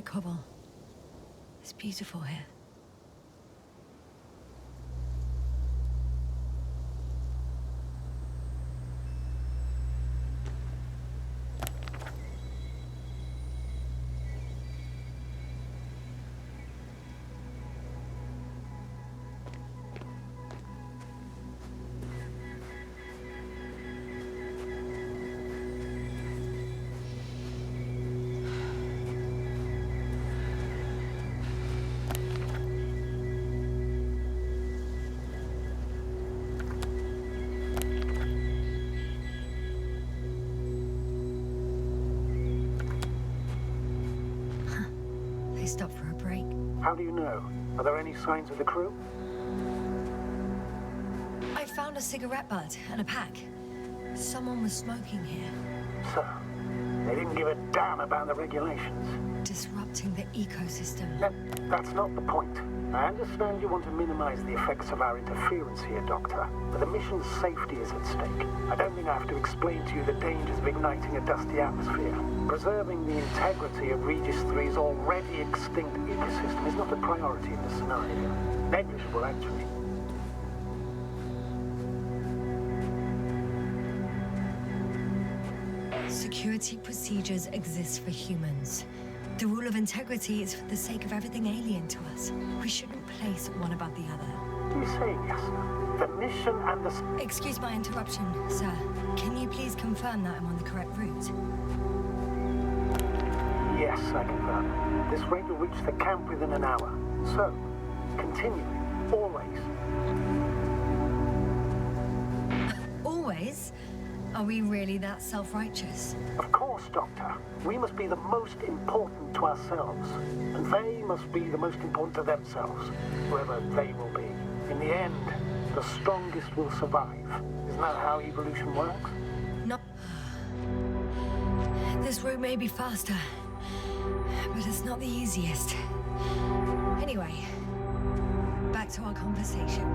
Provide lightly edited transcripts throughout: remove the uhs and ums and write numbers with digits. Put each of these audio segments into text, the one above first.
right, Cobble. It's beautiful here. They stopped for a break. How do you know? Are there any signs of the crew? I found a cigarette butt and a pack. Someone was smoking here. So, they didn't give a damn about the regulations. Disrupting the ecosystem. That's not the point. I understand you want to minimize the effects of our interference here, Doctor, but the mission's safety is at stake. I don't think I have to explain to you the dangers of igniting a dusty atmosphere. Preserving the integrity of Regis 3's already extinct ecosystem is not a priority in this scenario. Negligible, actually. Security procedures exist for humans. The rule of integrity is for the sake of everything alien to us. We shouldn't place one above the other. You say yes. The mission and the... Excuse my interruption, sir. Can you please confirm that I'm on the correct route? Yes, I confirm. This rate will reach the camp within an hour. So, continue. Always. Always? Are we really that self-righteous? Of course, Doctor. We must be the most important to ourselves. And they must be the most important to themselves, whoever they will be. In the end, the strongest will survive. Isn't that how evolution works? No. This route may be faster, but it's not the easiest. Anyway, back to our conversation.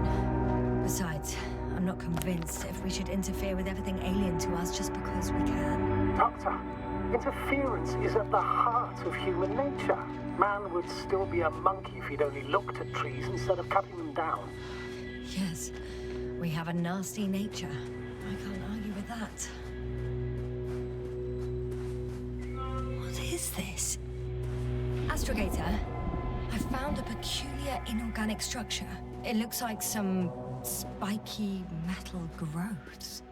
Besides, I'm not convinced if we should interfere with everything alien to us just because we can. Doctor, interference is at the heart of human nature. Man would still be a monkey if he'd only looked at trees instead of cutting them down. Yes, we have a nasty nature. I can't argue with that. What is this? Astrogator, I found a peculiar inorganic structure. It looks like some spiky metal growths.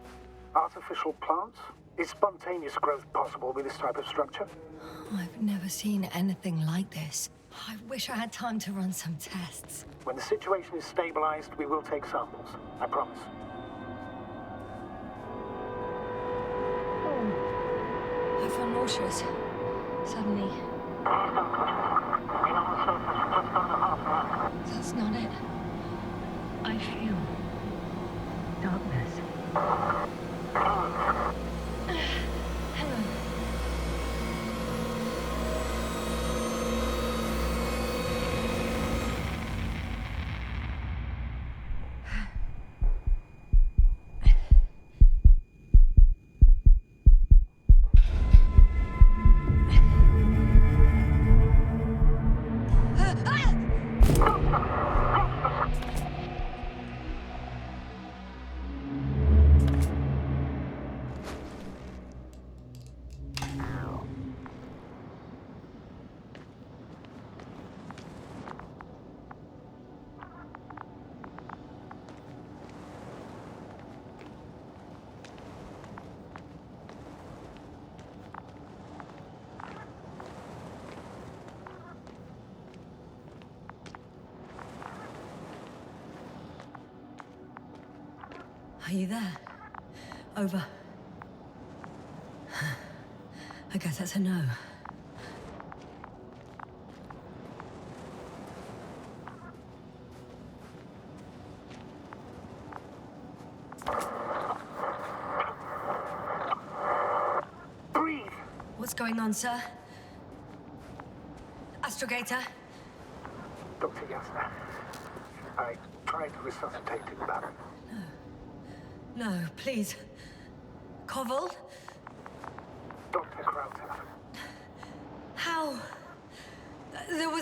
Artificial plants? Is spontaneous growth possible with this type of structure? I've never seen anything like this. I wish I had time to run some tests. When the situation is stabilized, we will take samples. I promise. I feel nauseous. Suddenly. That's not it. I feel darkness. Hang on. Are you there? Over. I guess that's a no. Breathe! What's going on, sir? Astrogator? Dr. Yasna, I tried to resuscitate him, but... No, please. Koval? Dr. Krauter. How?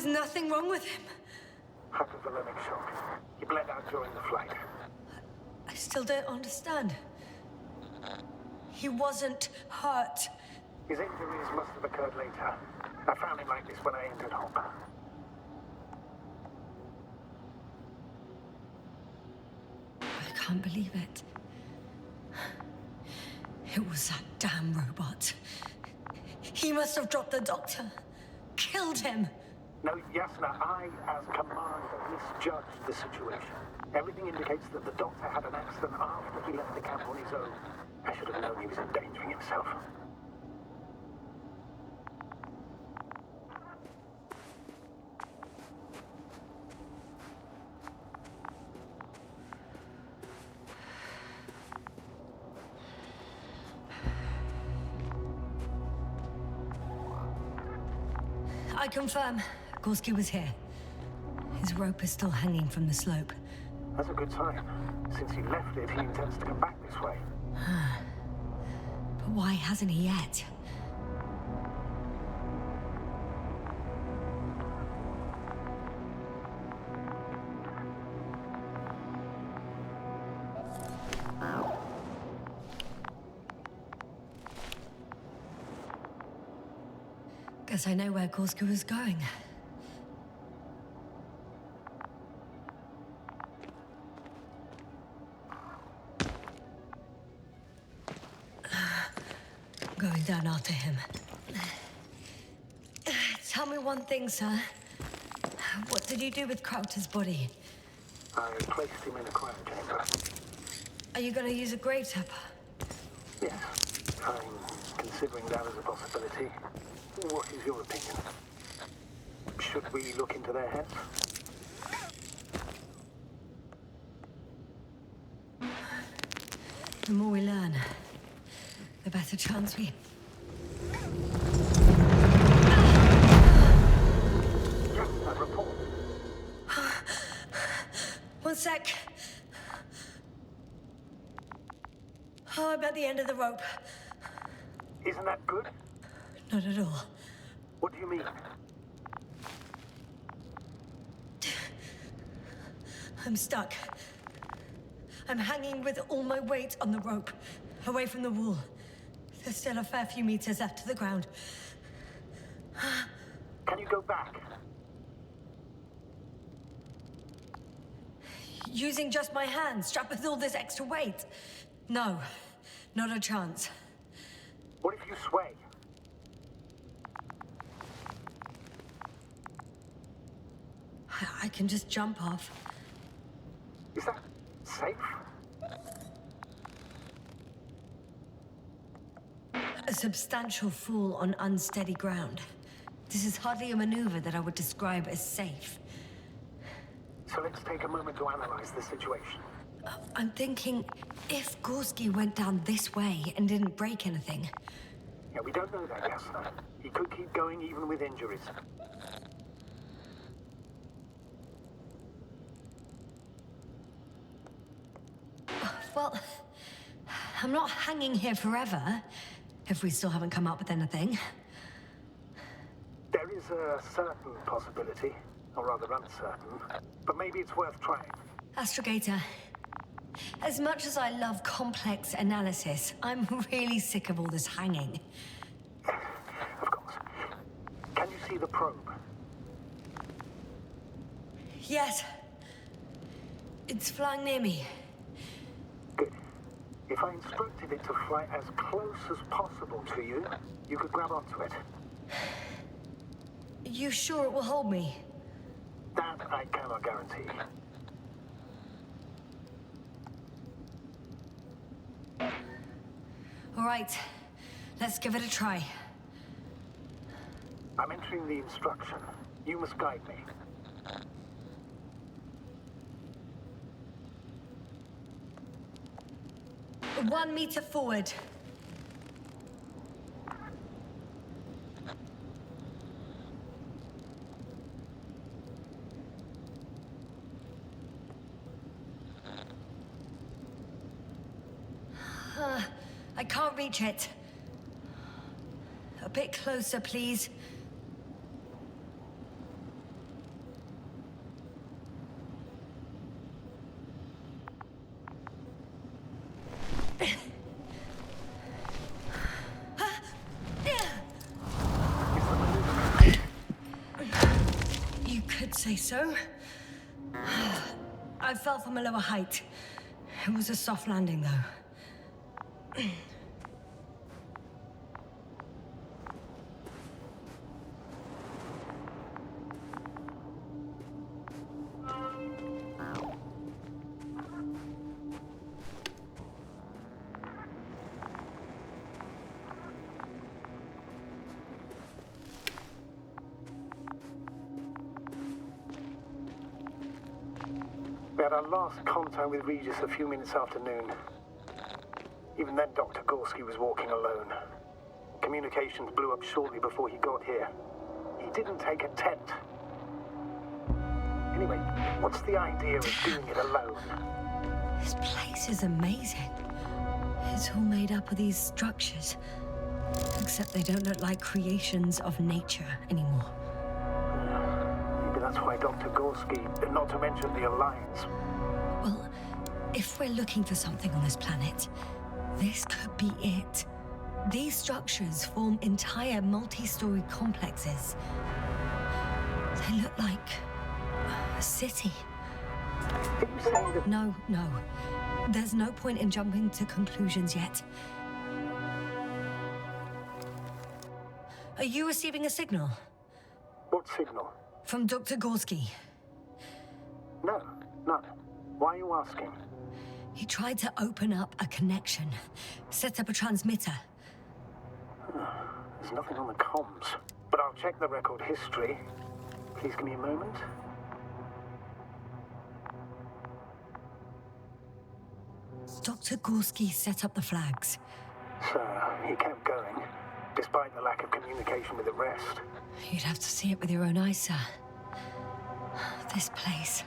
There's nothing wrong with him. Hypovolemic shock. He bled out during the flight. I still don't understand. He wasn't hurt. His injuries must have occurred later. I found him like this when I entered Hop. I can't believe it. It was that damn robot. He must have dropped the doctor. Killed him. No, Yasna, I, as commander, misjudged the situation. Everything indicates that the doctor had an accident after he left the camp on his own. I should have known he was endangering himself. I confirm, Gorski was here. His rope is still hanging from the slope. That's a good sign. Since he left it, he intends to come back this way. But why hasn't he yet? Guess I know where Gorski was going. Going down after him. Tell me one thing, sir. What did you do with Crowter's body? I placed him in a cryochamber. Are you gonna use a grave tapper? Yes, I'm considering that as a possibility. What is your opinion? Should we look into their heads? The more we learn, the better chance we... Yes, a report. One sec. Oh, I'm at the end of the rope. Isn't that good? Not at all. What do you mean? I'm stuck. I'm hanging with all my weight on the rope, away from the wall. There's still a fair few meters left to the ground. Can you go back? Using just my hands, strapped with all this extra weight? No, not a chance. What if you sway? I can just jump off. Is that safe? A substantial fall on unsteady ground. This is hardly a maneuver that I would describe as safe. So let's take a moment to analyze the situation. I'm thinking, if Gorski went down this way and didn't break anything... Yeah, we don't know that, Yasna. He could keep going even with injuries. Well, I'm not hanging here forever, if we still haven't come up with anything. There is a certain possibility, or rather uncertain, but maybe it's worth trying. Astrogator, as much as I love complex analysis, I'm really sick of all this hanging. Of course. Can you see the probe? Yes. It's flying near me. Good. If I instructed it to fly as close as possible to you, you could grab onto it. You sure it will hold me? That I cannot guarantee. All right, let's give it a try. I'm entering the instruction. You must guide me. 1 meter forward. I can't reach it. A bit closer, please. say so. I fell from a lower height. It was a soft landing, though. We had our last contact with Regis a few minutes after noon. Even then, Dr. Gorski was walking alone. Communications blew up shortly before he got here. He didn't take a tent. Anyway, what's the idea of doing it alone? This place is amazing. It's all made up of these structures. Except they don't look like creations of nature anymore. Maybe that's why Dr. Gorski, not to mention the Alliance. Well, if we're looking for something on this planet, this could be it. These structures form entire multi-story complexes. They look like a city. Are you saying that... No. There's no point in jumping to conclusions yet. Are you receiving a signal? What signal? From Dr. Gorski. No, none. Why are you asking? He tried to open up a connection, set up a transmitter. There's nothing on the comms, but I'll check the record history. Please give me a moment. Dr. Gorski set up the flags. So, he kept going, despite the lack of communication with the rest. You'd have to see it with your own eyes, sir. This place.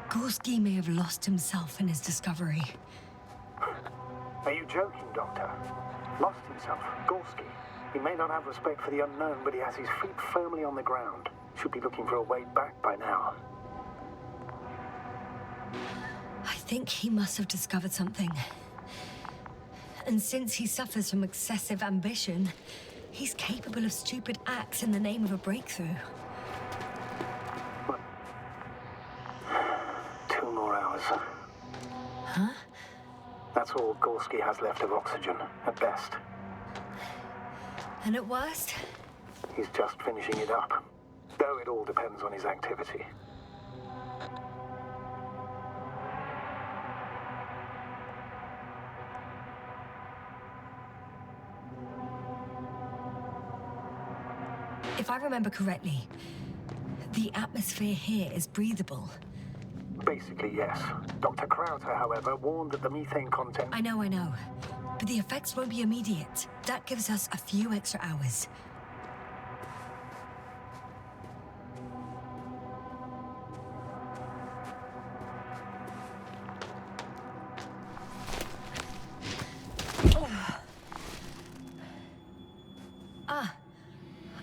Gorski may have lost himself in his discovery. Are you joking, Doctor? Lost himself? Gorski? He may not have respect for the unknown, but he has his feet firmly on the ground. Should be looking for a way back by now. I think he must have discovered something. And since he suffers from excessive ambition, he's capable of stupid acts in the name of a breakthrough. What? 2 more hours. Huh? That's all Gorski has left of oxygen, at best. And at worst? He's just finishing it up. Though it all depends on his activity. If I remember correctly, the atmosphere here is breathable. Basically, yes. Dr. Crowther, however, warned that the methane content... I know. But the effects won't be immediate. That gives us a few extra hours.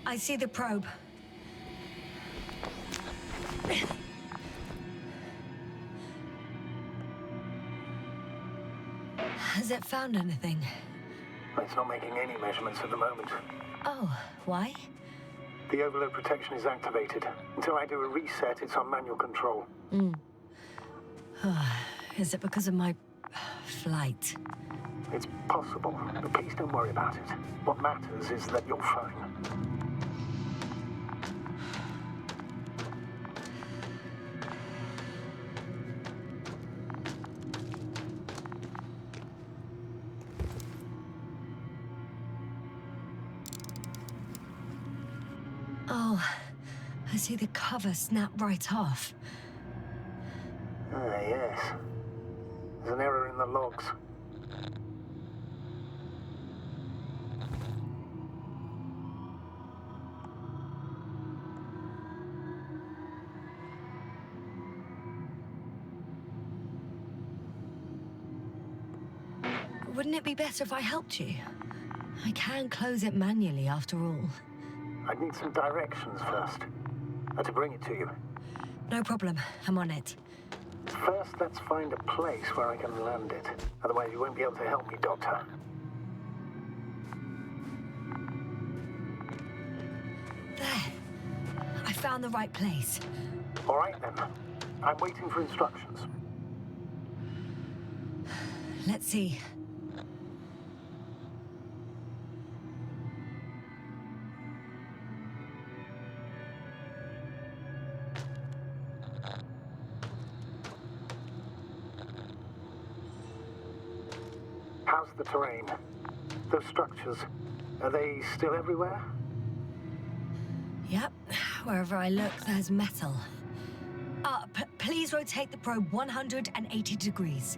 I see the probe. Has it found anything? It's not making any measurements at the moment. Oh, why? The overload protection is activated. Until I do a reset, it's on manual control. Is it because of my flight? It's possible, but please don't worry about it. What matters is that you're fine. Oh, I see the cover snap right off. Ah, yes. There's an error in the logs. Wouldn't it be better if I helped you? I can close it manually after all. I'd need some directions first. To bring it to you. No problem. I'm on it. First, let's find a place where I can land it. Otherwise, you won't be able to help me, Doctor. There. I found found the right place. All right, then. I'm waiting for instructions. Let's see. How's the terrain? Those structures, are they still everywhere? Yep, wherever I look, there's metal. Please rotate the probe 180 degrees.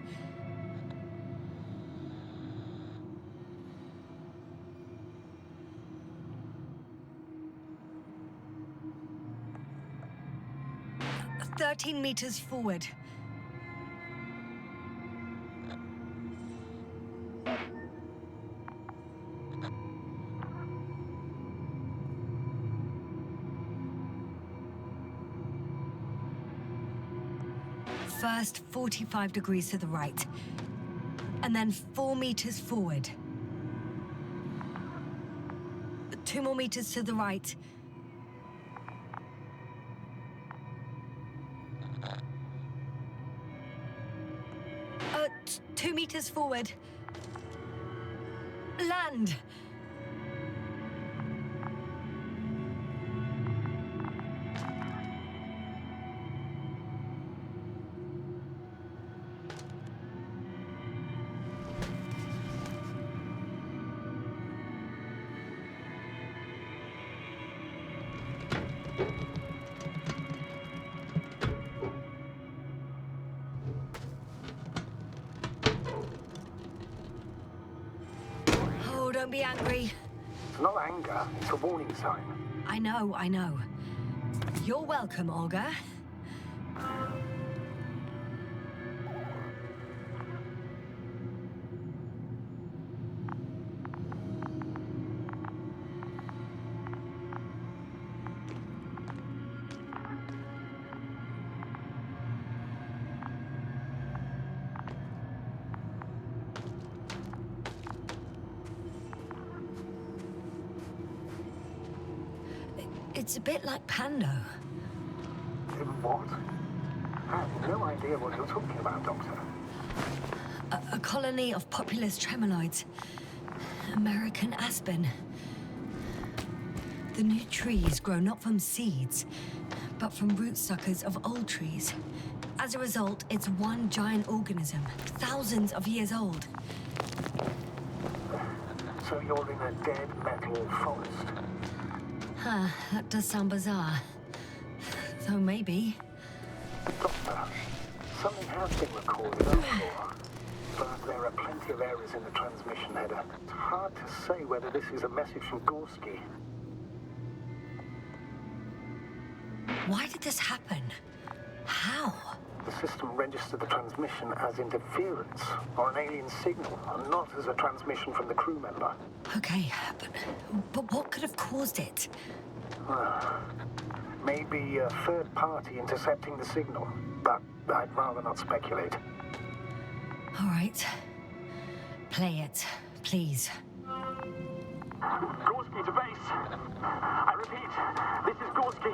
Uh, 13 meters forward. First, 45 degrees to the right. And then 4 meters forward. 2 more meters to the right. Uh, 2 meters forward. Land! Oh, don't be angry. It's not anger, it's a warning sign. I know, I know. You're welcome, Olga. It's a bit like Pando. What? I have no idea what you're talking about, Doctor. A colony of populous tremoloids. American aspen. The new trees grow not from seeds, but from rootsuckers of old trees. As a result, it's one giant organism, thousands of years old. So you're in a dead metal forest? Huh, that does sound bizarre. Though maybe. Doctor, something has been recorded before, but there are plenty of errors in the transmission header. It's hard to say whether this is a message from Gorski. Why did this happen? How? The system registered the transmission as interference or an alien signal, and not as a transmission from the crew member. Okay, but what could have caused it? Maybe a third party intercepting the signal, but I'd rather not speculate. All right. Play it, please. Gorski to base. I repeat, this is Gorski.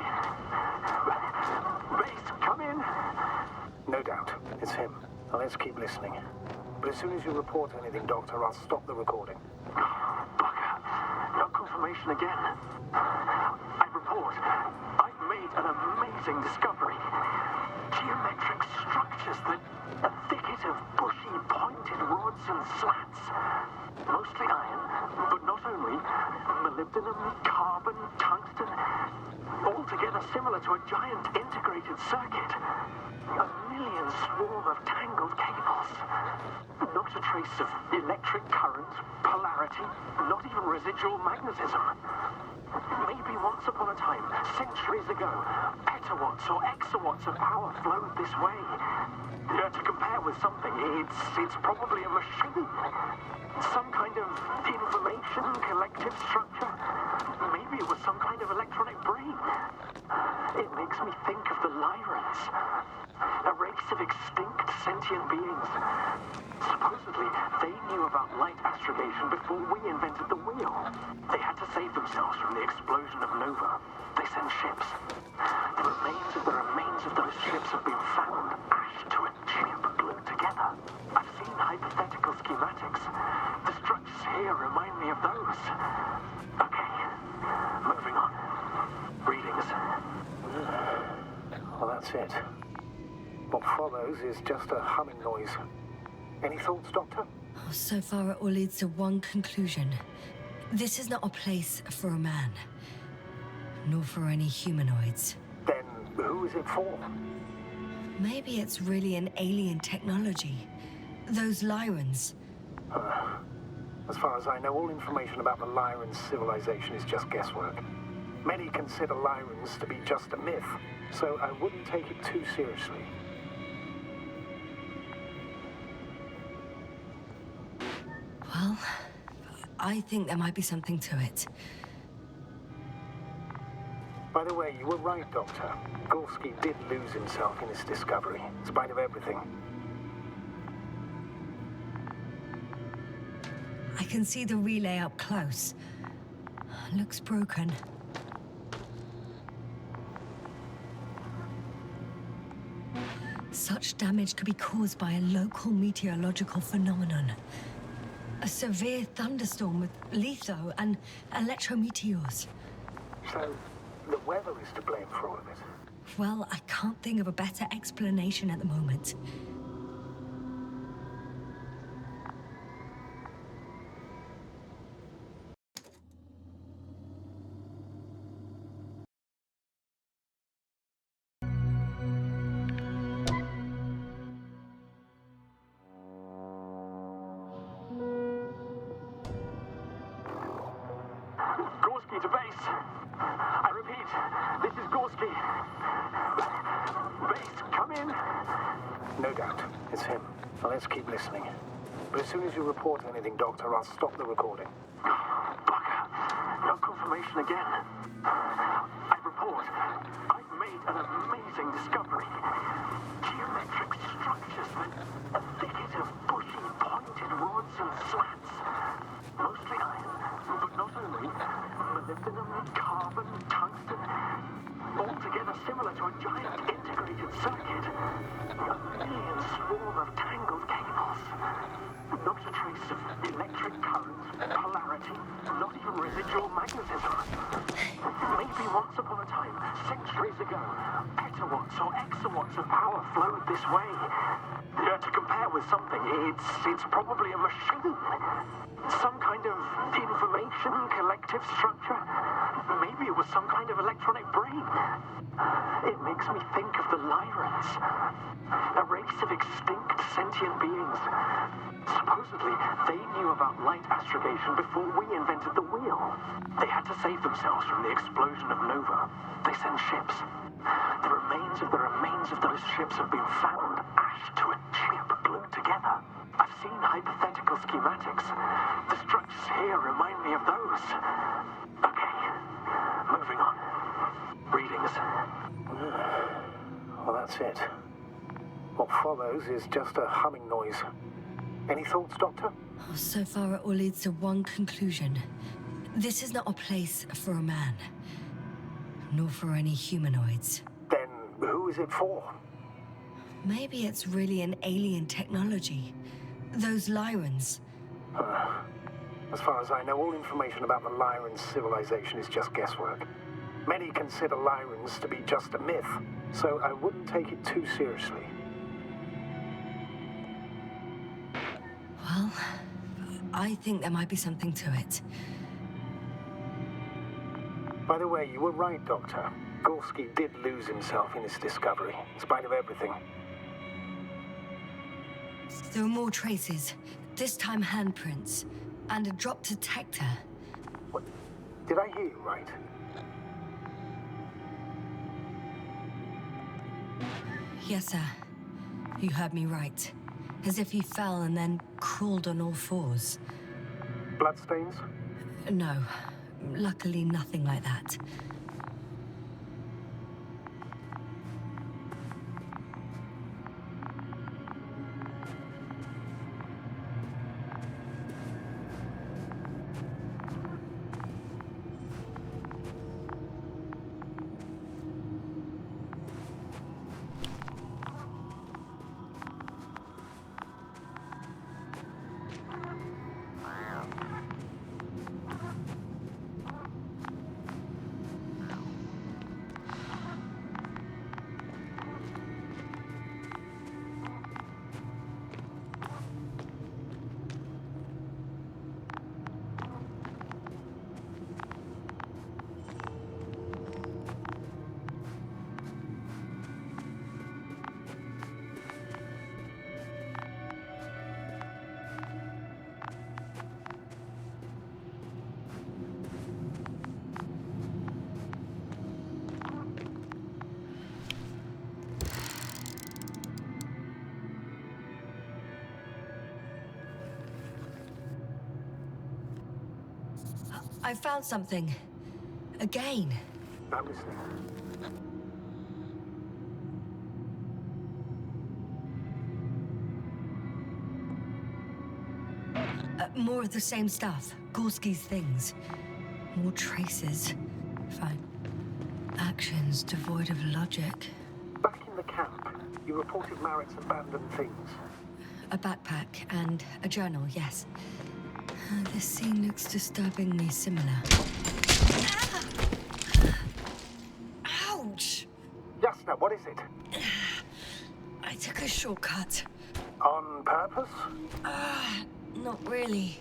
Base, come in. No doubt, it's him. Now let's keep listening. But as soon as you report anything, Doctor, I'll stop the recording. Bugger. No confirmation again. I report. I've made an amazing discovery. Geometric structures that a thicket of bushy, pointed rods and slats. Mostly iron, but not only. Molybdenum, carbon, tungsten. Altogether similar to a giant integrated circuit. A million swarm of tangled cables. Not a trace of electric current, polarity, not even residual magnetism. Maybe once upon a time, centuries ago, petawatts or exawatts of power flowed this way. To compare with something, it's probably a machine. Some kind of information collective structure. Maybe it was some kind of electronic brain. It makes me think of the Lyrans. A race of extinct sentient beings. Supposedly, they knew about light astrogation before we invented the wheel. They had to save themselves from the explosion of Nova. They sent ships. that's it. What follows is just a humming noise. Any thoughts, Doctor? Oh, so far, it all leads to one conclusion. This is not a place for a man, nor for any humanoids. Then who is it for? Maybe it's really an alien technology. Those Lyrans. As far as I know, all information about the Lyran civilization is just guesswork. Many consider Lyrans to be just a myth, so I wouldn't take it too seriously. Well, I think there might be something to it. By the way, you were right, Doctor. Gorski did lose himself in his discovery, in spite of everything. I can see the relay up close. Looks broken. Such damage could be caused by a local meteorological phenomenon. A severe thunderstorm with litho and electrometeors. So, the weather is to blame for all of it? Well, I can't think of a better explanation at the moment. Gorski to base. I repeat, this is Gorski. Base, come in. No doubt. It's him. Now let's keep listening. But as soon as you report anything, Doctor, I'll stop the recording. Bugger. No confirmation again. I report. I've made an amazing discovery. Geometric structures that a thicket of bushy, pointed rods and slats. Mostly iron, but not only. Molybdenum, carbon, tungsten. Altogether similar to a giant integrated circuit. A million swarm of tangled cables. Not a trace of electric current, polarity, not even residual magnetism. Maybe once upon a time, centuries ago, petawatts or exawatts of power flowed this way. To compare with something, it's probably a machine. Some kind of information collective structure. Maybe it was some kind of electronic brain. It makes me think of the Lyrans. A race of extinct sentient beings. Supposedly, they knew about light astrogation before we invented the wheel. They had to save themselves from the explosion of Nova. They sent ships. The remains of those ships have been found ashed to a chip glued together. I've seen hypothetical schematics. The structures here remind me of those. Okay, moving on. Readings. Well, that's it. What follows is just a humming noise. Any thoughts, Doctor? Oh, so far, it all leads to one conclusion. This is not a place for a man, nor for any humanoids. Then who is it for? Maybe it's really an alien technology. Those Lyrans. As far as I know, all information about the Lyran civilization is just guesswork. Many consider Lyrans to be just a myth, so I wouldn't take it too seriously. Well, I think there might be something to it. By the way, you were right, Doctor. Gorski did lose himself in his discovery, in spite of everything. There are more traces, this time handprints, and a drop detector. What? Did I hear you right? Yes, sir. You heard me right. As if he fell and then crawled on all fours. Bloodstains? No. Luckily, nothing like that. I found something. Again. I'm listening. More of the same stuff. Gorski's things. More traces. Fine. Actions devoid of logic. Back in the camp, you reported Marek's abandoned things. A backpack and a journal, yes. This scene looks disturbingly similar. Ah! Ouch! Yasna, what is it? I took a shortcut. On purpose? Not really.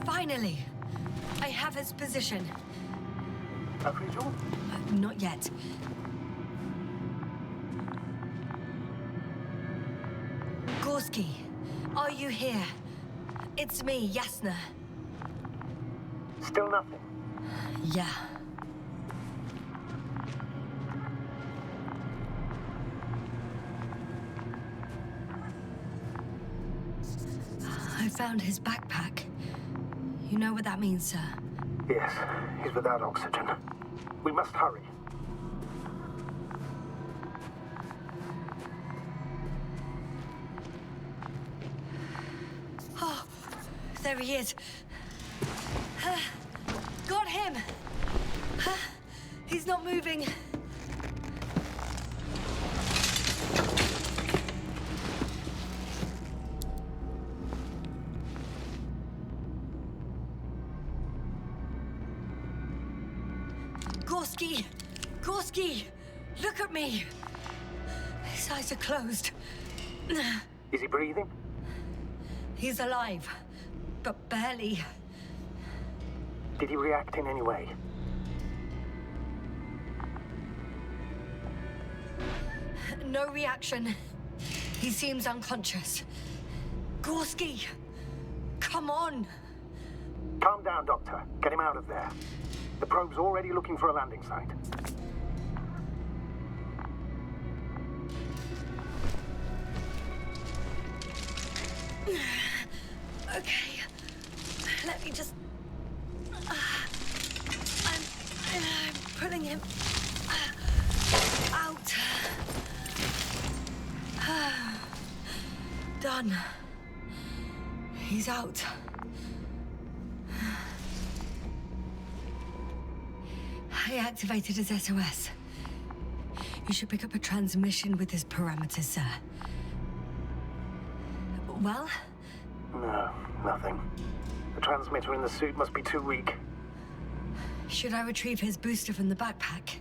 Finally! I have his position. A visual? Not yet. Gorski, are you here? It's me, Yasna. Still nothing. Yeah. I found his backpack. You know what that means, sir? Yes, he's without oxygen. We must hurry. Oh, there he is. Got him! He's not moving. Gorski! Gorski! Look at me! His eyes are closed. Is he breathing? He's alive, but barely. Did he react in any way? No reaction. He seems unconscious. Gorski! Come on! Calm down, Doctor. Get him out of there. The probe's already looking for a landing site. Okay. Let me just... I'm pulling him out. Done. He's out. I activated his SOS. You should pick up a transmission with his parameters, sir. Well? No, nothing. The transmitter in the suit must be too weak. Should I retrieve his booster from the backpack?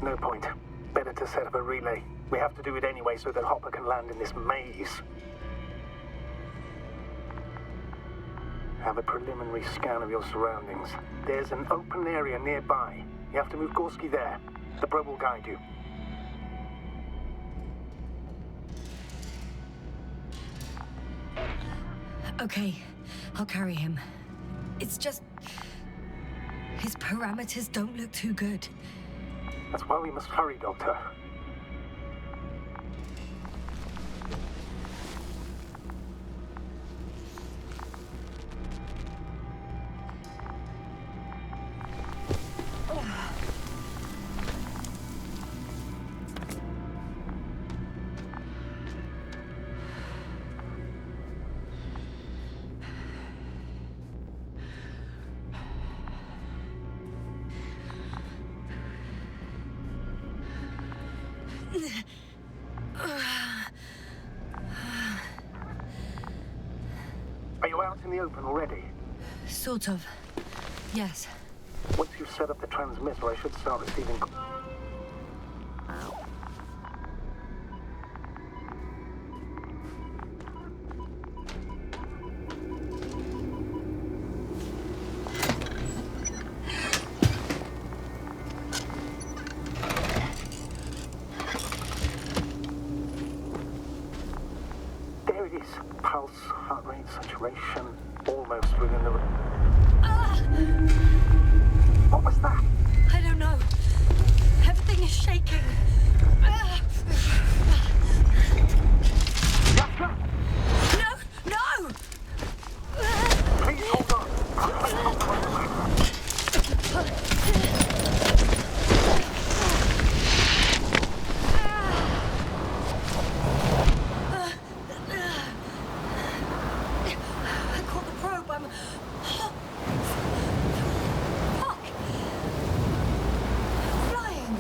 No point. Better to set up a relay. We have to do it anyway so that Hopper can land in this maze. Have a preliminary scan of your surroundings. There's an open area nearby. You have to move Gorski there. The probe will guide you. Okay, I'll carry him. It's just... his parameters don't look too good. That's why we must hurry, Doctor. out in the open already? Sort of. Yes. Once you've set up the transmitter, I should start receiving... There it is. Pulse, heart rate, saturation, almost within the... What was that? I don't know. Everything is shaking. Yaska! No! No! Please hold on. I'll control it. I caught the probe. I'm... Fuck! Flying!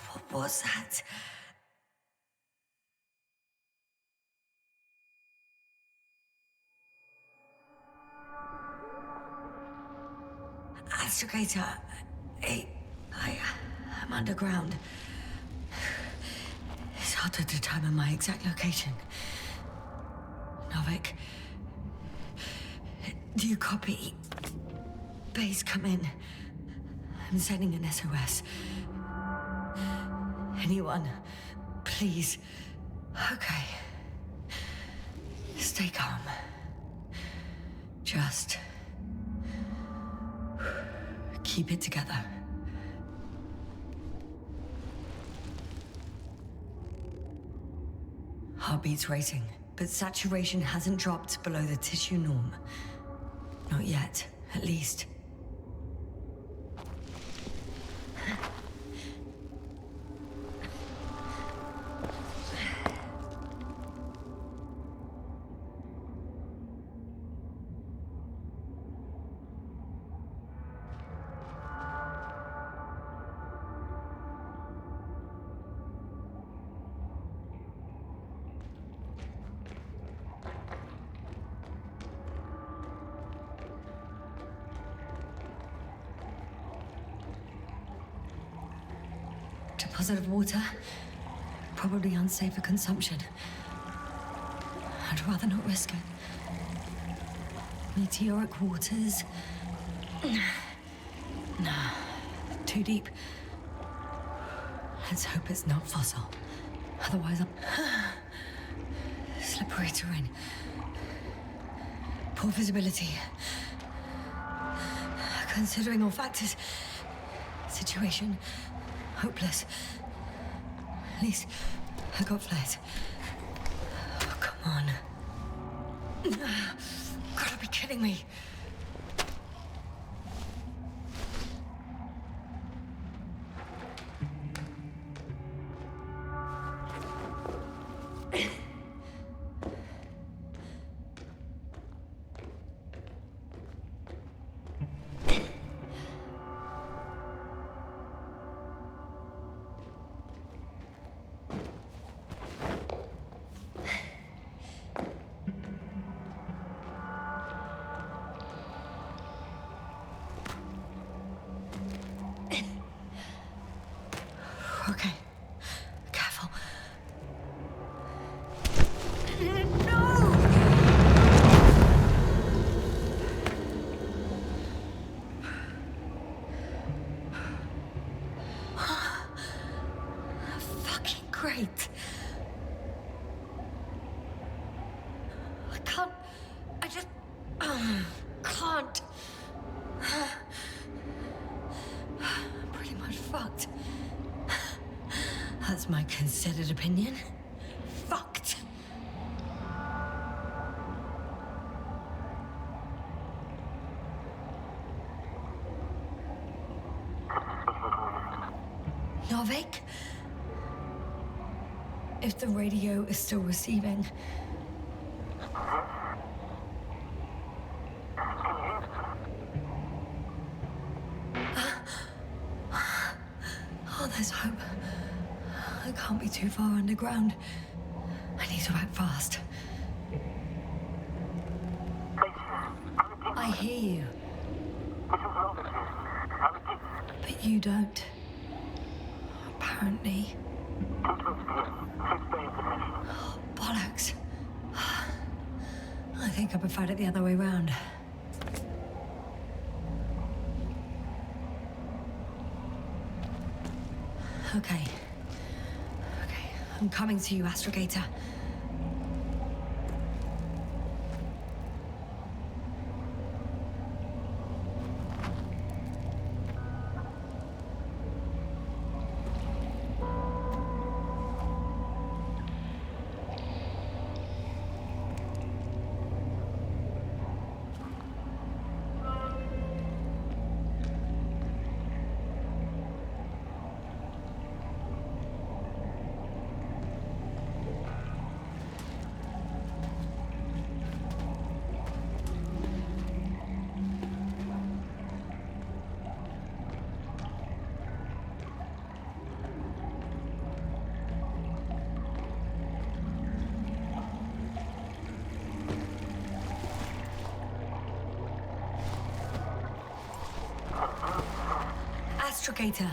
What was that? Astrogator, I'm underground. It's hard to determine my exact location. Novik, do you copy? Base, come in. I'm sending an SOS. Anyone, please. Okay. Stay calm. Just keep it together. Heartbeat's racing, but saturation hasn't dropped below the tissue norm. Not yet, at least. Deposit of water, probably unsafe for consumption. I'd rather not risk it. Meteoric waters. Nah, too deep. Let's hope it's not fossil. Otherwise, slippery terrain. Poor visibility. Considering all factors, situation hopeless. At least I got flares. Oh, come on. Gotta be kidding me. Okay. Careful. No! Fucking great. I can't. I just can't. I'm pretty much fucked. That's my considered opinion. Fucked. Novik? If the radio is still receiving. Let's hope. I can't be too far underground. I need to act fast. I hear you. But you don't. Apparently. Oh, bollocks. I think I preferred it the other way round. Okay. I'm coming to you, Astrogator. Astrogator.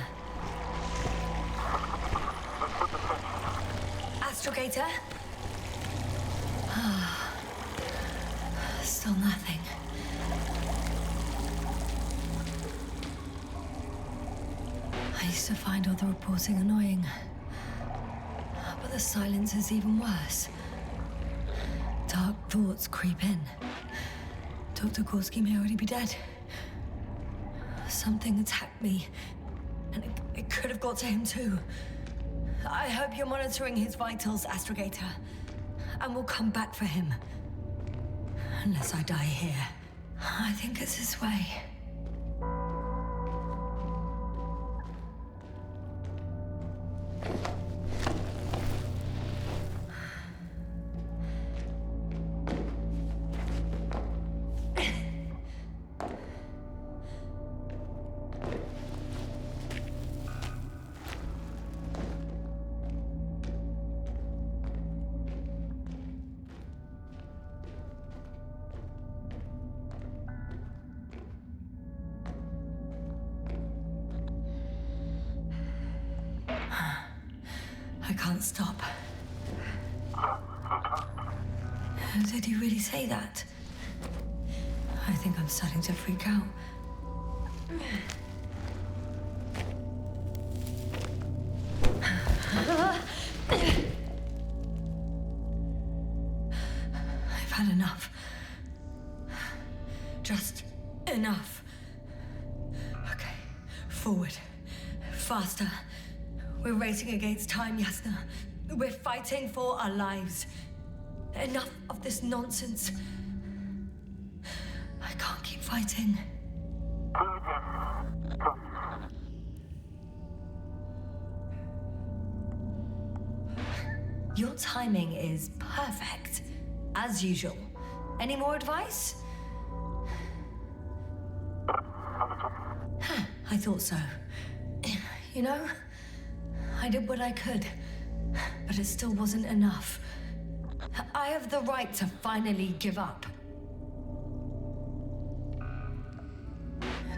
Astrogator? Still nothing. I used to find all the reporting annoying. But the silence is even worse. Dark thoughts creep in. Dr. Gorski may already be dead. Something attacked me, and it could have got to him too. I hope you're monitoring his vitals, Astrogator, and we'll come back for him. Unless I die here. I think it's his way. I can't stop. Did he really say that? I think I'm starting to freak out. I've had enough. Just enough. Okay, forward. Faster. We're racing against time, Yasna. We're fighting for our lives. Enough of this nonsense. I can't keep fighting. Your timing is perfect, as usual. Any more advice? I thought so. You know, I did what I could, but it still wasn't enough. I have the right to finally give up.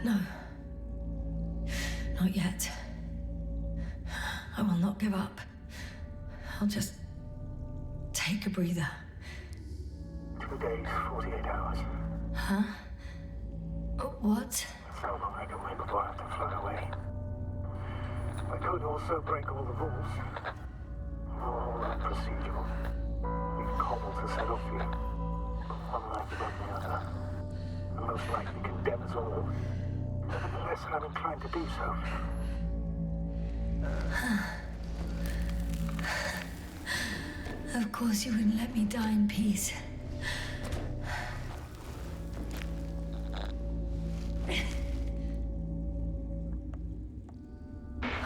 No. Not yet. I will not give up. I'll just take a breather. 2 days, 48 hours. Huh? What? So long I can wait before I have to float away. I could also break all the rules. All that procedural. We cobble to set off you. One life above the other. And most likely condemn us all. Nevertheless, I'm inclined to do so. Of course you wouldn't let me die in peace.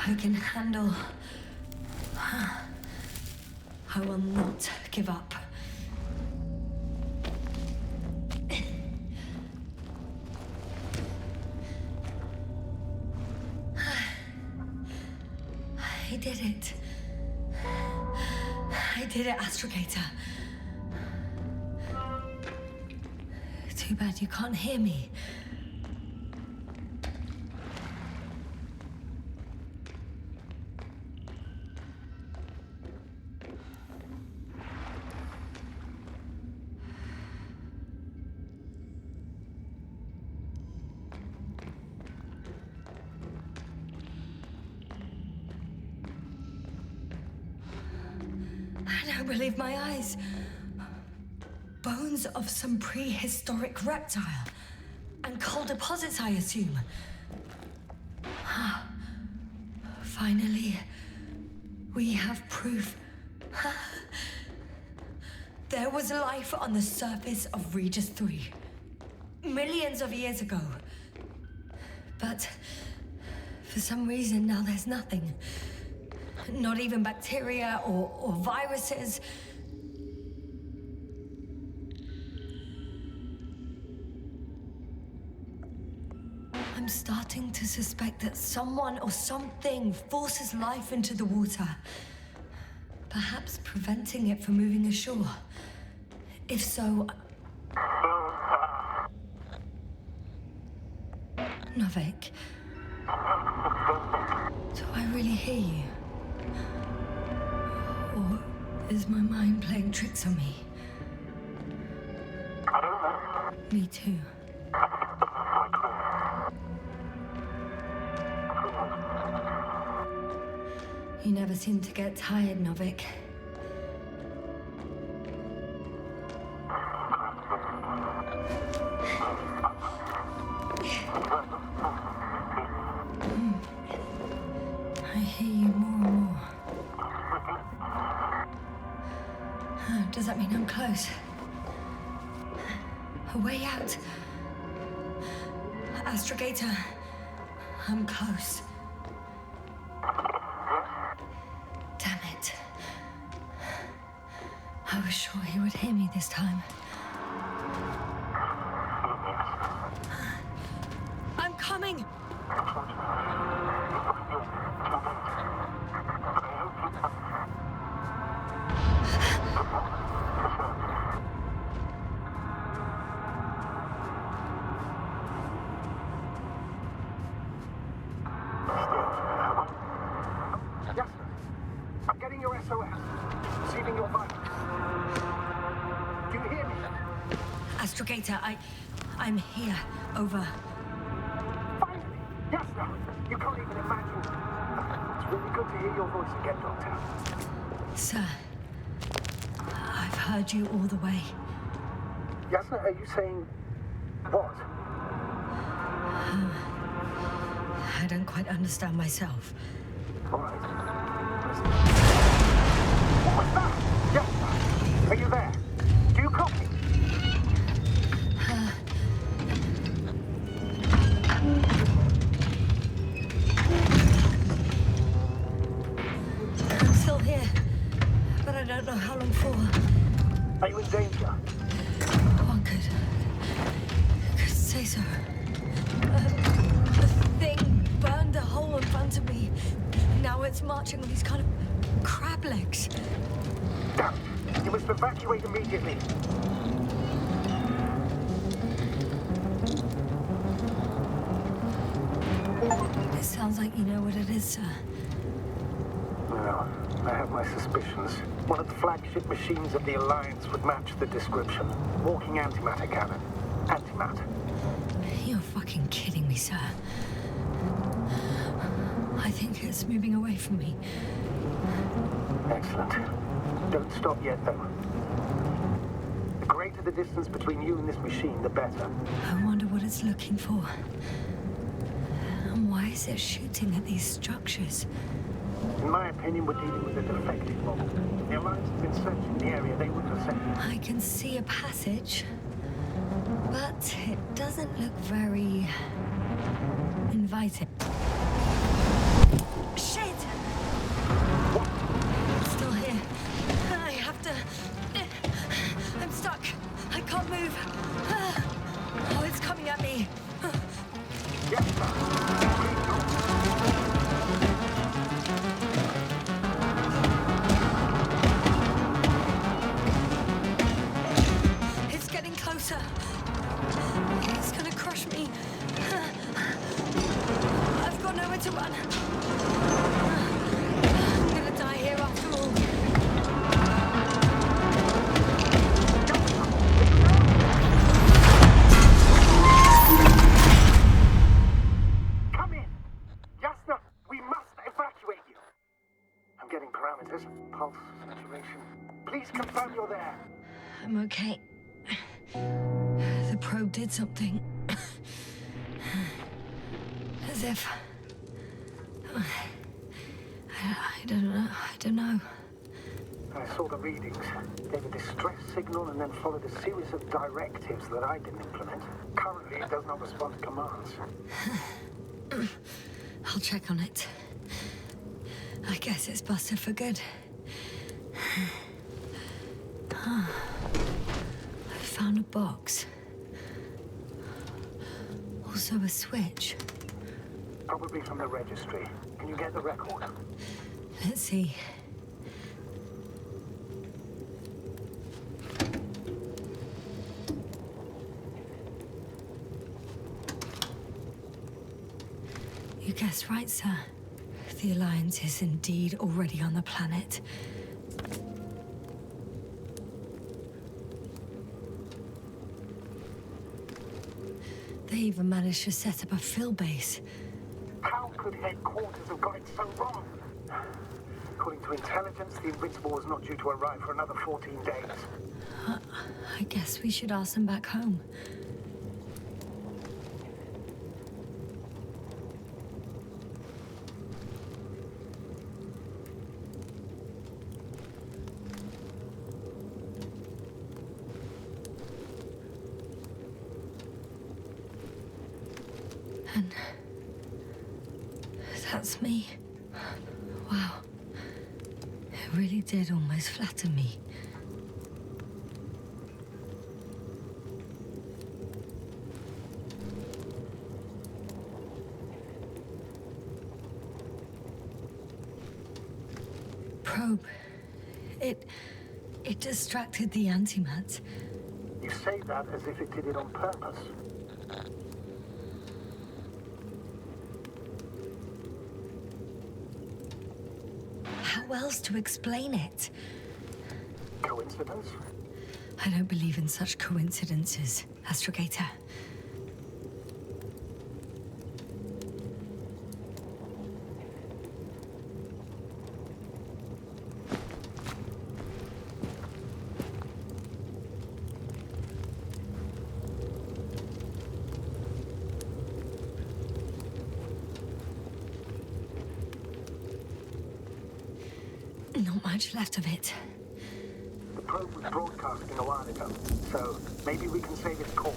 I can handle. I will not give up. I did it, Astrogator. Too bad you can't hear me. I don't believe my eyes. Bones of some prehistoric reptile. And coal deposits, I assume. Finally, we have proof. There was life on the surface of Regis 3. Millions of years ago. But for some reason now there's nothing. Not even bacteria or viruses. I'm starting to suspect that someone or something forces life into the water. Perhaps preventing it from moving ashore. If so... Novik. Do I really hear you? Or is my mind playing tricks on me? I don't know. Me too. You never seem to get tired, Novik. I hear you more and more. Does that mean I'm close? A way out? Astrogator, I'm close. Damn it. I was sure he would hear me this time. I'm coming! Yes, sir. I'm getting your SOS. Receiving your vitals. Do you hear me? Astrogator, I'm here. Over. Finally! Yes, sir. You can't even imagine. It's really good to hear your voice again, Doctor. Sir, I've heard you all the way. Yes, sir. Are you saying what? I don't quite understand myself. All right. What was that? Yes, sir. Are you there? Do you copy? I'm still here, but I don't know how long for. Are you in danger? One could say so. The thing burned a hole in front of me. Now it's marching on these kind of crab legs. Damn. You must evacuate immediately. It sounds like you know what it is, sir. Well, I have my suspicions. One of the flagship machines of the Alliance would match the description. Walking antimatter cannon. Antimatter. You're fucking kidding me, sir. I think it's moving away from me. Excellent. Don't stop yet, though. The greater the distance between you and this machine, the better. I wonder what it's looking for. And why is it shooting at these structures? In my opinion, we're dealing with a defective model. If the Alliance has been searching the area, they wouldn't have sent it. I can see a passage, but it doesn't look very inviting. Shit! What? I'm still here. I have to... I'm stuck. I can't move. Oh, it's coming at me. Yes, sir. Please confirm you're there. I'm okay. The probe did something. As if... I don't know. I saw the readings, gave a distress signal, and then followed a series of directives that I didn't implement. Currently, it does not respond to commands. I'll check on it. I guess it's busted for good. I found a box. Also a switch. Probably from the registry. Can you get the record? Let's see. You guessed right, sir. The Alliance is indeed already on the planet. They even managed to set up a fill base. How could headquarters have got it so wrong? According to intelligence, the Invincible was not due to arrive for another 14 days. I guess we should ask them back home. And that's me. Wow. It really did almost flatten me. Probe. It distracted the antimats. You say that as if it did it on purpose. How else to explain it? Coincidence? I don't believe in such coincidences, Astrogator. Not much left of it. The probe was broadcasting a while ago, so maybe we can save its call.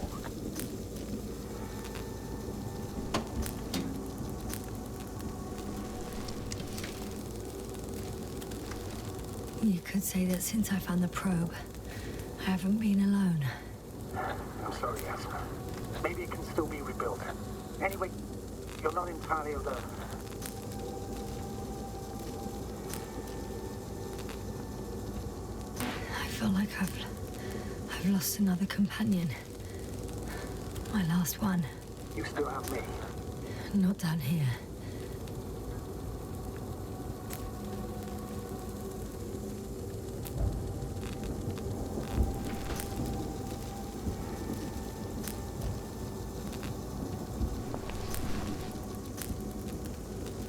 You could say that since I found the probe, I haven't been alone. I'm sorry, Asma. Maybe it can still be rebuilt. Anyway, you're not entirely alone. I feel like I've lost another companion. My last one. You still have me. Not down here.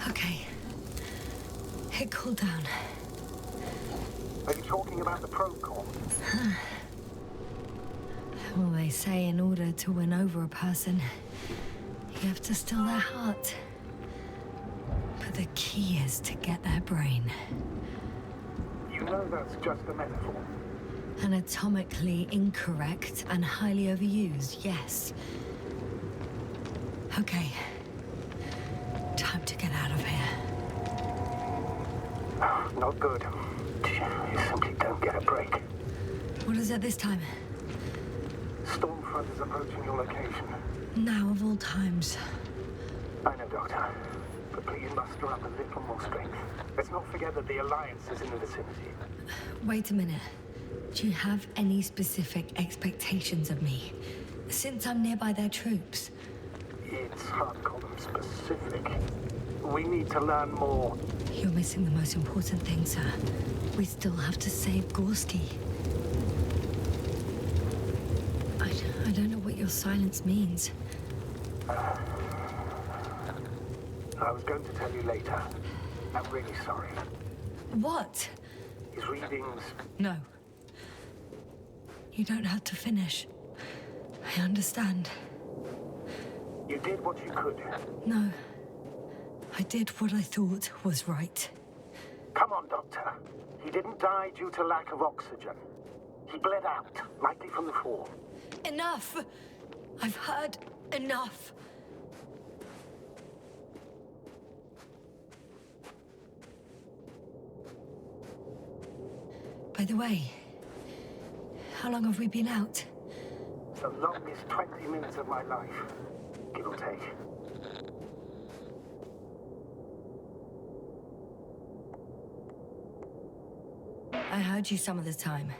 Okay. It cooled down. Are you talking about the probe call? Well, they say in order to win over a person, you have to steal their heart. But the key is to get their brain. You know that's just a metaphor. Anatomically incorrect and highly overused, yes. Okay. Time to get out of here. Not good. You simply don't get a break. What is it this time? Stormfront is approaching your location. Now of all times. I know, Doctor. But please muster up a little more strength. Let's not forget that the Alliance is in the vicinity. Wait a minute. Do you have any specific expectations of me? Since I'm nearby their troops. It's hard to call them specific. We need to learn more. You're missing the most important thing, sir. We still have to save Gorski. I don't know what your silence means. I was going to tell you later. I'm really sorry. What? His readings... No. You don't have to finish. I understand. You did what you could. No. I did what I thought was right. Come on, Doctor. He didn't die due to lack of oxygen. He bled out, likely from the fall. Enough! I've heard enough. By the way, how long have we been out? The longest 20 minutes of my life, give or take. I heard you some of the time.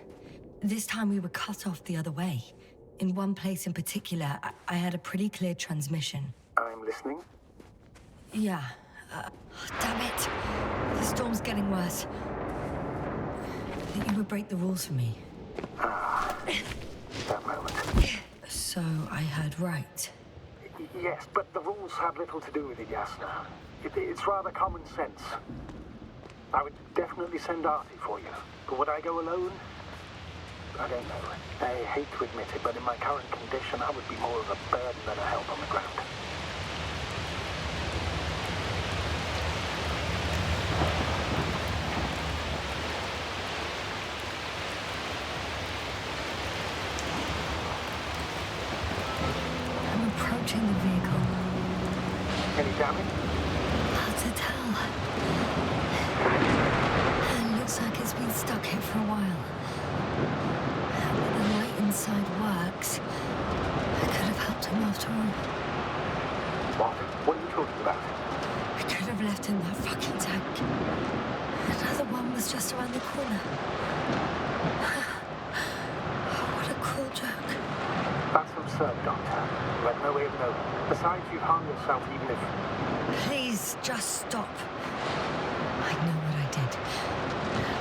This time we were cut off the other way. In one place in particular, I had a pretty clear transmission. I'm listening. Yeah. Damn it. The storm's getting worse. That you would break the rules for me. That moment. So I heard right. Yes, but the rules have little to do with it, Yasna. It's rather common sense. I would definitely send Artie for you. But would I go alone? I don't know. I hate to admit it, but in my current condition, I would be more of a burden than a help on the ground. I'm approaching the vehicle. Any damage? Hard to tell. It looks like it's been stuck here for a while. But the light inside works. I could have helped him after all. What? What are you talking about? I could have left him that fucking tank. Another one was just around the corner. What a cruel joke. That's absurd, Doctor. You had no way of knowing. Besides, you've harmed yourself even if... Please, just stop. I know what I did.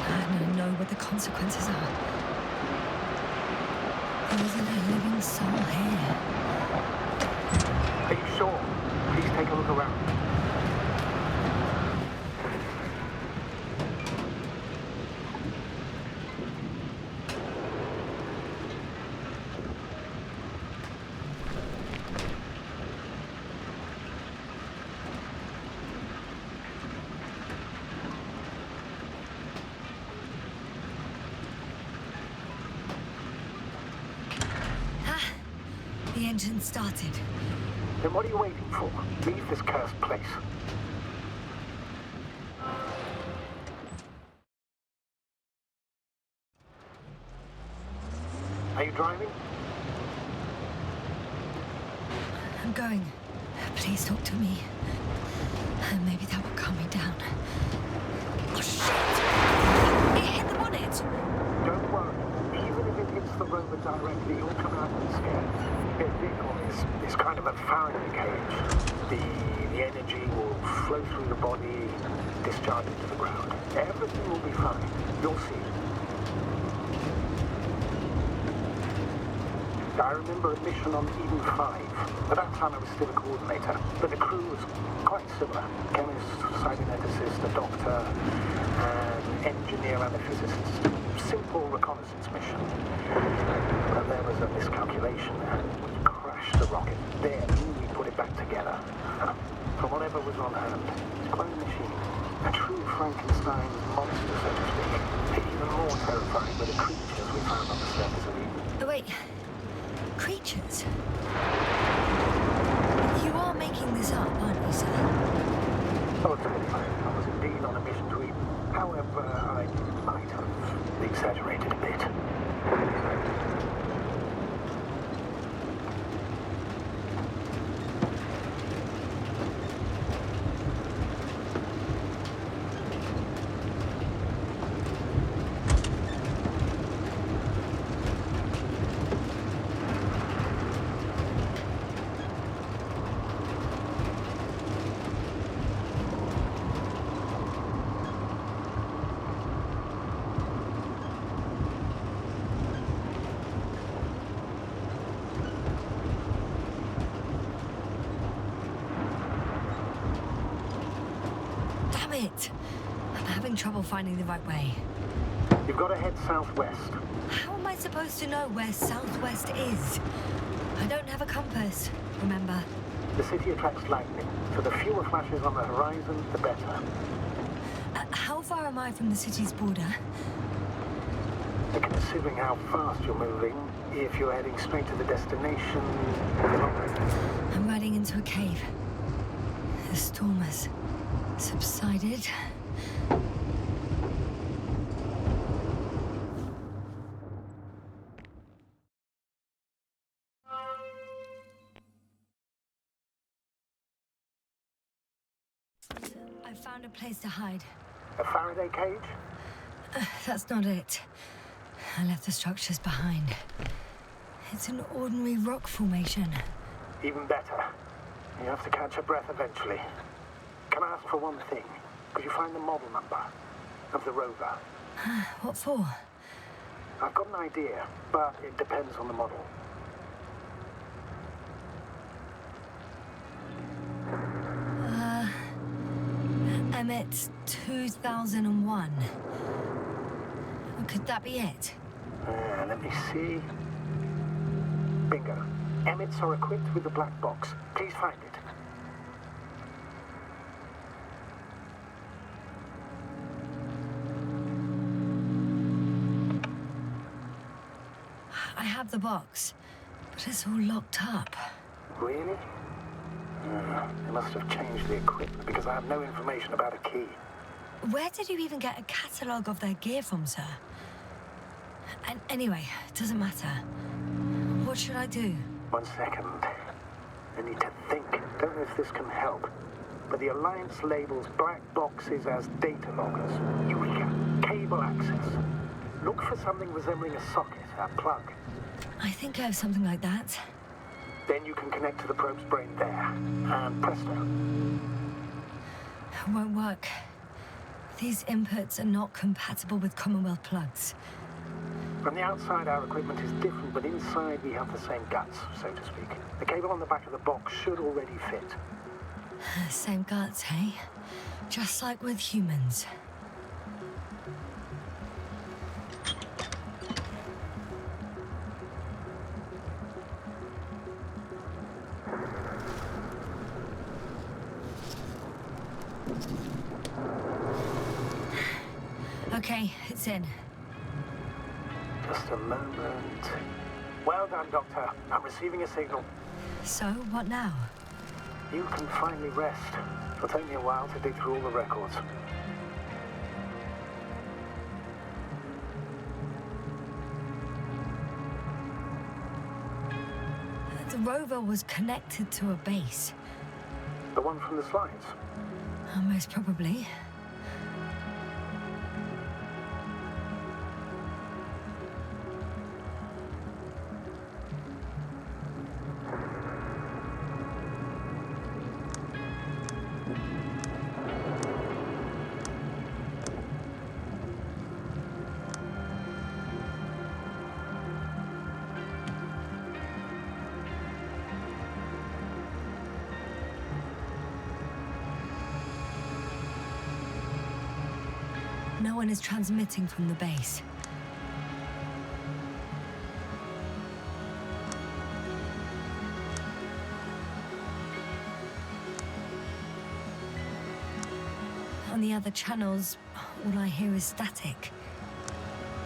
And I know what the consequences are. There isn't a living soul here. Are you sure? Please take a look around. The engine started. Then what are you waiting for? Leave this cursed place. Are you driving? I'm going. Please talk to me. Maybe that will calm me down. Oh, shit! It hit the bonnet! Don't worry. Even if it hits the rover directly, you'll come out unscathed. The vehicle is kind of a Faraday cage. The energy will flow through the body, discharge into the ground. Everything will be fine. You'll see. I remember a mission on Eden 5. At that time I was still a coordinator, but the crew was quite similar. Chemist, cyberneticist, a doctor, an engineer and a physicist. Simple reconnaissance mission. But there was a miscalculation there. We crashed the rocket. Then we put it back together. From whatever was on hand. It's quite a machine. A true Frankenstein's monster, so to speak. Even more terrifying were the creatures we found on the surface of Eden. Oh, wait. Creatures? You are making this up, aren't you, sir? Oh, totally. I was indeed on a mission to Eden. However, I might have exaggerated a bit. Damn it! I'm having trouble finding the right way. You've got to head southwest. How am I supposed to know where southwest is? I don't have a compass, remember? The city attracts lightning, so the fewer flashes on the horizon, the better. How far am I from the city's border? Considering how fast you're moving, if you're heading straight to the destination... I'm riding into a cave. The storm has subsided. I found a place to hide. A Faraday cage? That's not it. I left the structures behind. It's an ordinary rock formation. Even better. You have to catch your breath eventually. Can I ask for one thing? Could you find the model number of the rover? What for? I've got an idea, but it depends on the model. Emmet 2001. Could that be it? Let me see. Bingo. Emmets are equipped with the black box. Please find it. I have the box, but it's all locked up. Really? They must have changed the equipment because I have no information about a key. Where did you even get a catalogue of their gear from, sir? And anyway, it doesn't matter. What should I do? 1 second. I need to think. Don't know if this can help. But the Alliance labels black boxes as data loggers. Eureka. Cable access. Look for something resembling a socket, a plug. I think I have something like that. Then you can connect to the probe's brain there. And presto. It won't work. These inputs are not compatible with Commonwealth plugs. From the outside, our equipment is different, but inside we have the same guts, so to speak. The cable on the back of the box should already fit. Same guts, hey? Just like with humans. Okay, it's in. Just a moment. Well done, Doctor. I'm receiving a signal. So, what now? You can finally rest. It'll take me a while to dig through all the records. The rover was connected to a base. The one from the slides? Most probably. No one is transmitting from the base. On the other channels, all I hear is static.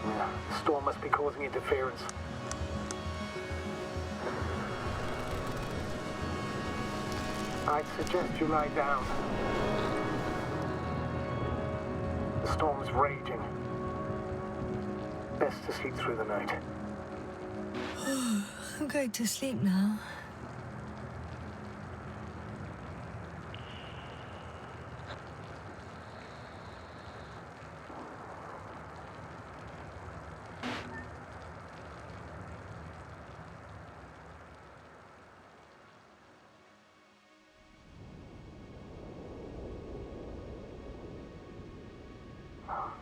Yeah, the storm must be causing interference. I'd suggest you lie down. The storm's raging. Best to sleep through the night. I'm going to sleep now.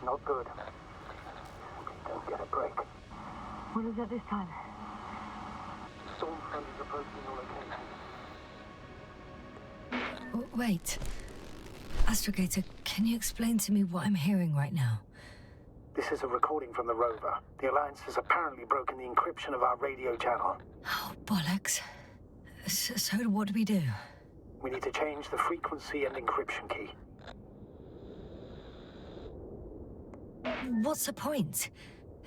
Not good. Don't get a break. What is it this time? Storm front is approaching your location. Wait. Astrogator, can you explain to me what I'm hearing right now? This is a recording from the rover. The Alliance has apparently broken the encryption of our radio channel. Oh, bollocks. So what do we do? We need to change the frequency and encryption key. What's the point?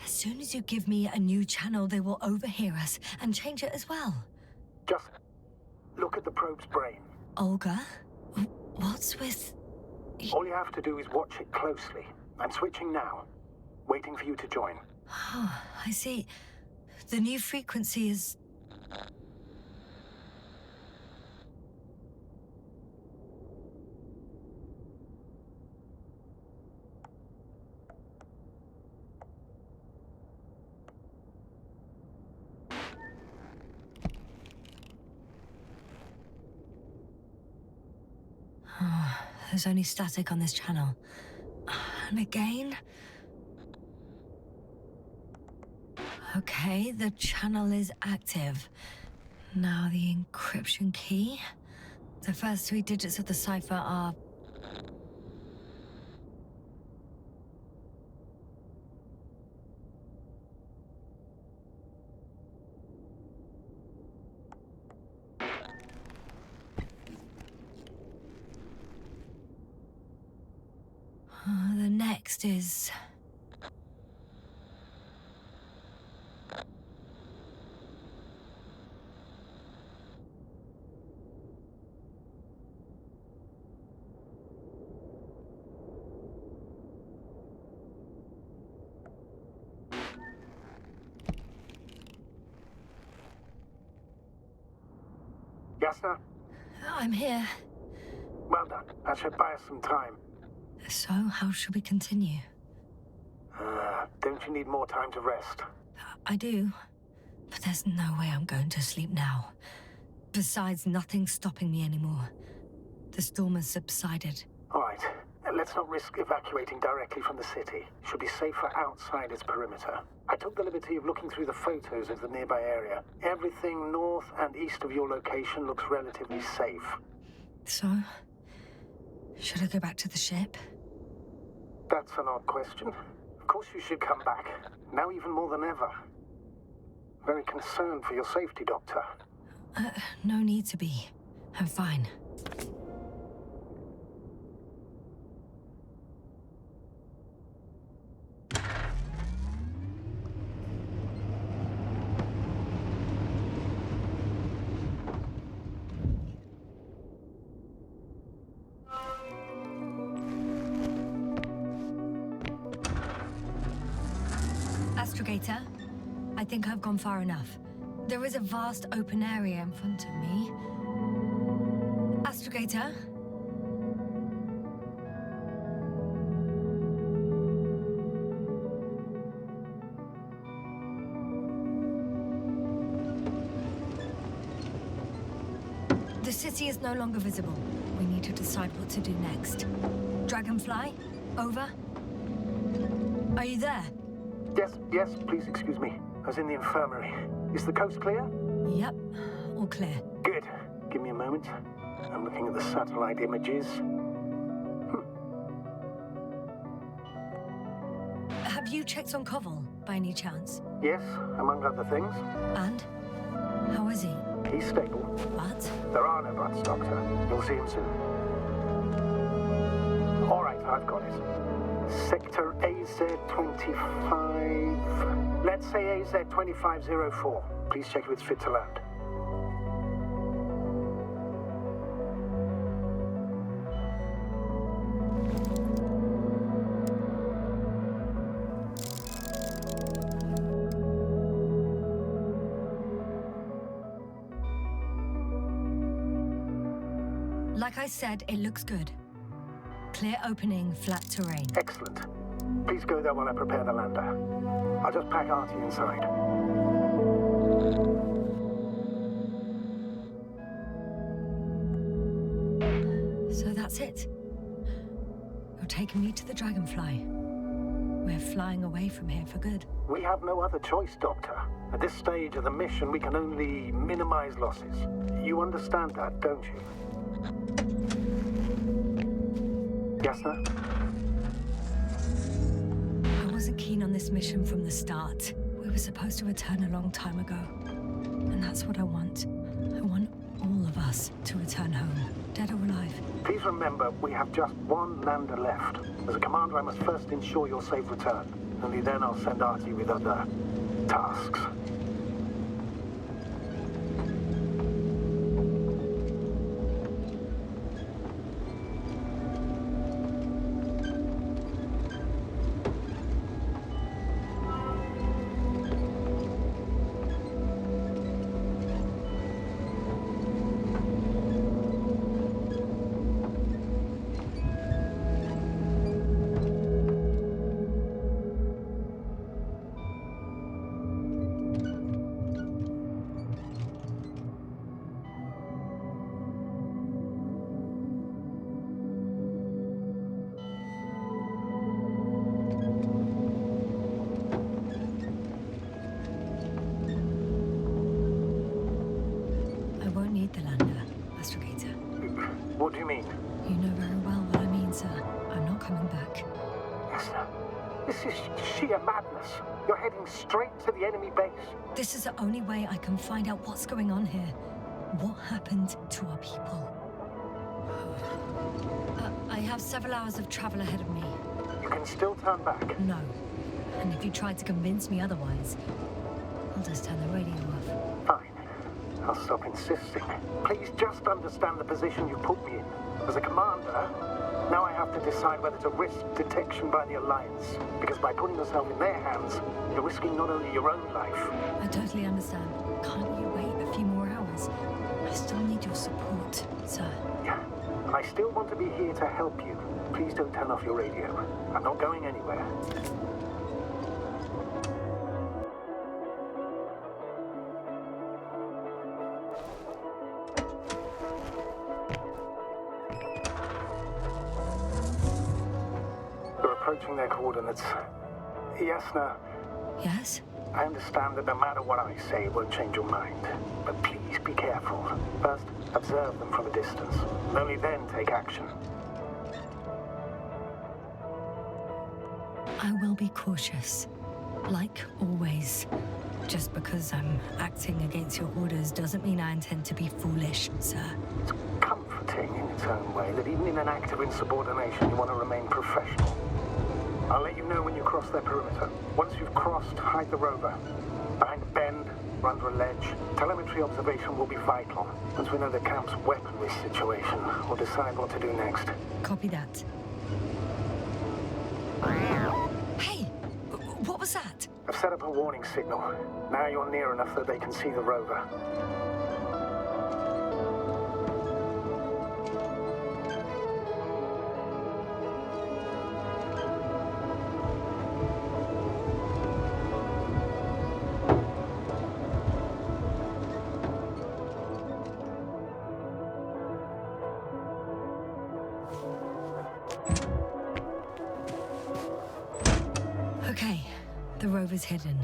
As soon as you give me a new channel, they will overhear us and change it as well. Just look at the probe's brain. Olga? What's with... All you have to do is watch it closely. I'm switching now. Waiting for you to join. Oh, I see. The new frequency is... Oh, there's only static on this channel. And again? Okay, the channel is active. Now the encryption key. The first 3 digits of the cipher are... the next is... Yasna? I'm here. Well done. That should buy us some time. So, how should we continue? Don't you need more time to rest? I do. But there's no way I'm going to sleep now. Besides, nothing's stopping me anymore. The storm has subsided. All right. Let's not risk evacuating directly from the city. Should be safer outside its perimeter. I took the liberty of looking through the photos of the nearby area. Everything north and east of your location looks relatively safe. So, should I go back to the ship? That's an odd question. Of course you should come back. Now even more than ever. Very concerned for your safety, Doctor. No need to be. I'm fine. Astrogator, I think I've gone far enough. There is a vast open area in front of me. Astrogator? The city is no longer visible. We need to decide what to do next. Dragonfly? Over? Are you there? Yes, please excuse me. I was in the infirmary. Is the coast clear? Yep, all clear. Good. Give me a moment. I'm looking at the satellite images. Have you checked on Koval, by any chance? Yes, among other things. And? How is he? He's stable. But? There are no buts, Doctor. You'll see him soon. All right, I've got it. Sector AZ-25... Let's say AZ-2504. Please check if it's fit to land. Like I said, it looks good. Clear opening, flat terrain. Excellent. Please go there while I prepare the lander. I'll just pack Artie inside. So that's it. You're taking me to the Dragonfly. We're flying away from here for good. We have no other choice, Doctor. At this stage of the mission, we can only minimize losses. You understand that, don't you? Yasna? I wasn't keen on this mission from the start. We were supposed to return a long time ago. And that's what I want. I want all of us to return home, dead or alive. Please remember, we have just one lander left. As a commander, I must first ensure your safe return. Only then I'll send Artie with other tasks. What do you mean? You know very well what I mean, sir. I'm not coming back. Yes, sir. This is sheer madness. You're heading straight to the enemy base. This is the only way I can find out what's going on here. What happened to our people? I have several hours of travel ahead of me. You can still turn back. No. And if you try to convince me otherwise, I'll just turn the radio off. Fine. I'll stop insisting. Please just understand the position you put me in. As a commander, now I have to decide whether to risk detection by the Alliance. Because by putting yourself in their hands, you're risking not only your own life. I totally understand. Can't you wait a few more hours? I still need your support, sir. Yeah, and I still want to be here to help you. Please don't turn off your radio. I'm not going anywhere. Approaching their coordinates. Yes, no. Yes? I understand that no matter what I say, it won't change your mind. But please be careful. First, observe them from a distance. And only then take action. I will be cautious. Like always. Just because I'm acting against your orders doesn't mean I intend to be foolish, sir. It's comforting in its own way that even in an act of insubordination, you want to remain professional. I'll let you know when you cross their perimeter. Once you've crossed, hide the rover. Behind a bend, or under a ledge. Telemetry observation will be vital. Once we know the camp's weaponry situation, we'll decide what to do next. Copy that. Hey! What was that? I've set up a warning signal. Now you're near enough that they can see the rover. Okay, the rover's hidden.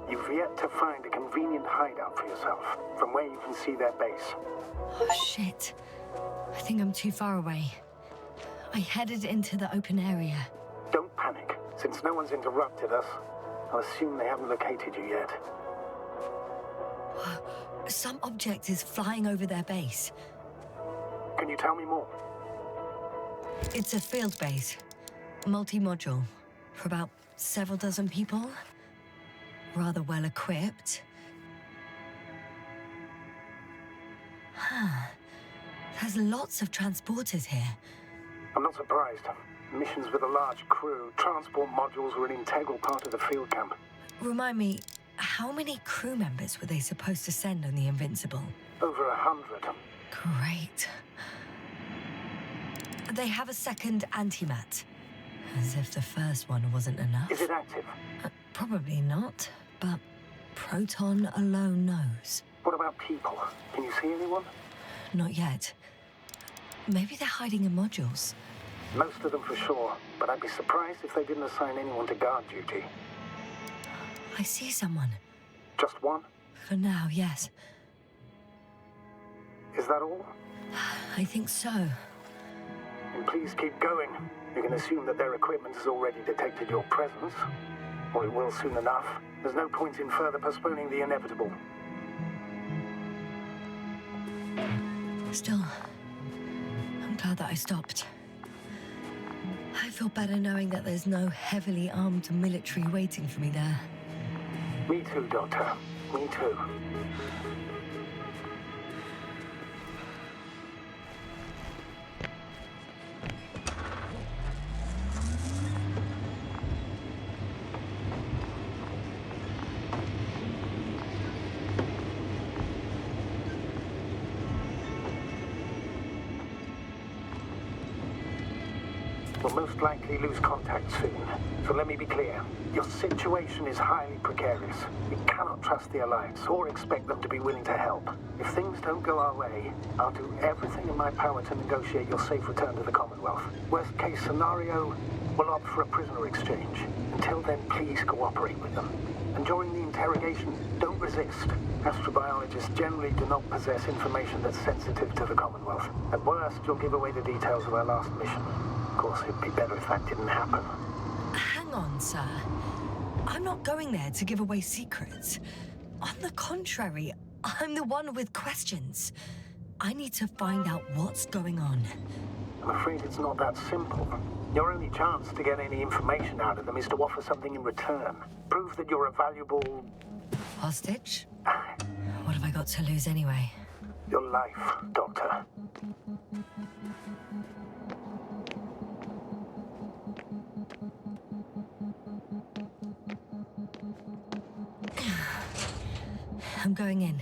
You've yet to find a convenient hideout for yourself, from where you can see their base. Oh, shit. I think I'm too far away. I headed into the open area. Don't panic. Since no one's interrupted us, I'll assume they haven't located you yet. Some object is flying over their base. Can you tell me more? It's a field base. Multi-module. For about several dozen people. Rather well equipped. Huh. There's lots of transporters here. I'm not surprised. Missions with a large crew, transport modules were an integral part of the field camp. Remind me, how many crew members were they supposed to send on the Invincible? Over 100. Great. They have a second antimat. As if the first one wasn't enough. Is it active? Probably not, but Proton alone knows. What about people? Can you see anyone? Not yet. Maybe they're hiding in modules. Most of them for sure, but I'd be surprised if they didn't assign anyone to guard duty. I see someone. Just one? For now, yes. Is that all? I think so. And please keep going. You can assume that their equipment has already detected your presence. Or it will soon enough. There's no point in further postponing the inevitable. Still, I'm glad that I stopped. I feel better knowing that there's no heavily armed military waiting for me there. Me too, Doctor. Me too. We'll most likely lose contact soon. So let me be clear. Your situation is highly precarious. We cannot trust the Alliance or expect them to be willing to help. If things don't go our way, I'll do everything in my power to negotiate your safe return to the Commonwealth. Worst case scenario, we'll opt for a prisoner exchange. Until then, please cooperate with them. And during the interrogation, don't resist. Astrobiologists generally do not possess information that's sensitive to the Commonwealth. At worst, you'll give away the details of our last mission. Of course, it'd be better if that didn't happen. Hang on, sir. I'm not going there to give away secrets. On the contrary, I'm the one with questions. I need to find out what's going on. I'm afraid it's not that simple. Your only chance to get any information out of them is to offer something in return. Prove that you're a valuable... Hostage? What have I got to lose anyway? Your life, Doctor. I'm going in.